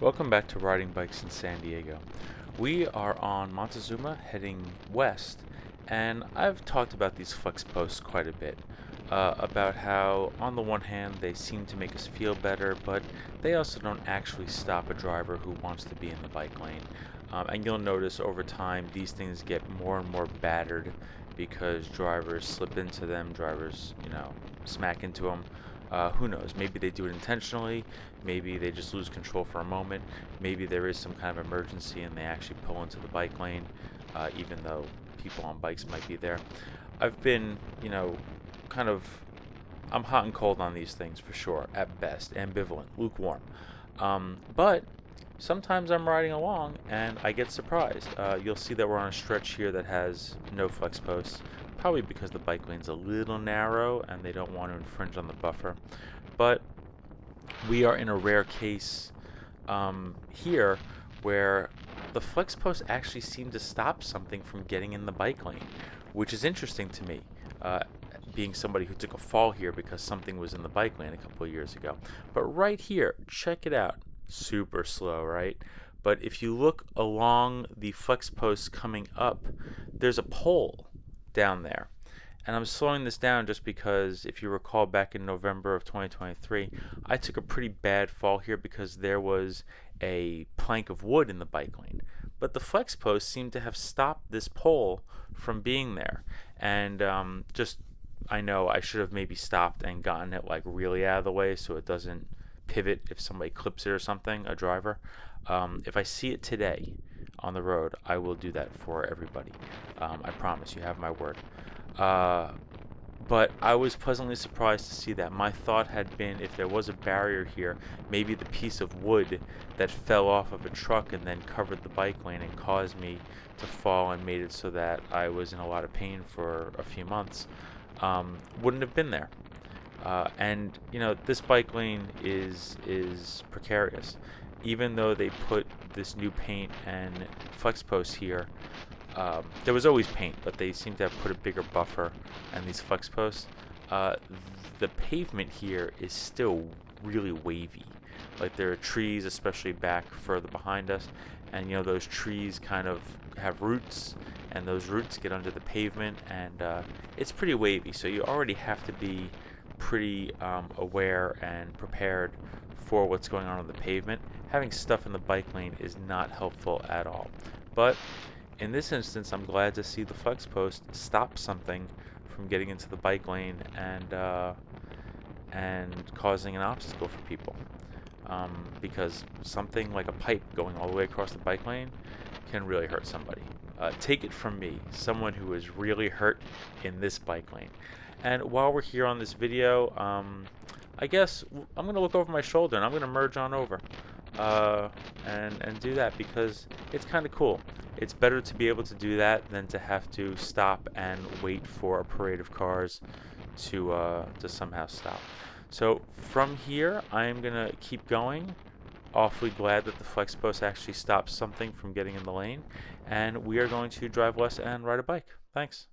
Welcome back to Riding Bikes in San Diego. We are on Montezuma heading west, and I've talked about these flex posts quite a bit. About how, on the one hand, they seem to make us feel better, but they also don't actually stop a driver who wants to be in the bike lane. And you'll notice over time these things get more and more battered because drivers slip into them, drivers, smack into them. Who knows? Maybe they do it intentionally. Maybe they just lose control for a moment. Maybe there is some kind of emergency and they actually pull into the bike lane, even though people on bikes might be there. I've been, kind of, I'm hot and cold on these things for sure, at best, ambivalent, lukewarm. But sometimes I'm riding along and I get surprised. You'll see that we're on a stretch here that has no flex posts, probably because the bike lane's a little narrow and they don't want to infringe on the buffer. But we are in a rare case here where the flex posts actually seem to stop something from getting in the bike lane, which is interesting to me, being somebody who took a fall here because something was in the bike lane a couple of years ago. But right here, check it out. Super slow, right? But if you look along the flex posts coming up, there's a pole down there. And I'm slowing this down just because, if you recall, back in November of 2023, I took a pretty bad fall here because there was a plank of wood in the bike lane. But the flex posts seem to have stopped this pole from being there. And I know I should have maybe stopped and gotten it like really out of the way so it doesn't pivot if somebody clips it or something, a driver. If I see it today on the road, I will do that for everybody. I promise, you have my word. But I was pleasantly surprised to see that. My thought had been, if there was a barrier here, maybe the piece of wood that fell off of a truck and then covered the bike lane and caused me to fall and made it so that I was in a lot of pain for a few months, wouldn't have been there. And this bike lane is precarious. Even though they put this new paint and flex posts here, there was always paint, but they seem to have put a bigger buffer and these flex posts. The pavement here is still really wavy. Like, there are trees, especially back further behind us, and those trees kind of have roots, and those roots get under the pavement, and it's pretty wavy. So you already have to be pretty aware and prepared for what's going on the pavement. Having stuff in the bike lane is not helpful at all. But in this instance, I'm glad to see the flex post stop something from getting into the bike lane and causing an obstacle for people. Because something like a pipe going all the way across the bike lane can really hurt somebody. Take it from me, someone who is really hurt in this bike lane. And while we're here on this video, I guess I'm going to look over my shoulder and I'm going to merge on over and do that because it's kind of cool. It's better to be able to do that than to have to stop and wait for a parade of cars to somehow stop. So from here, I'm going to keep going. Awfully glad that the flex post actually stops something from getting in the lane. And we are going to drive west and ride a bike. Thanks.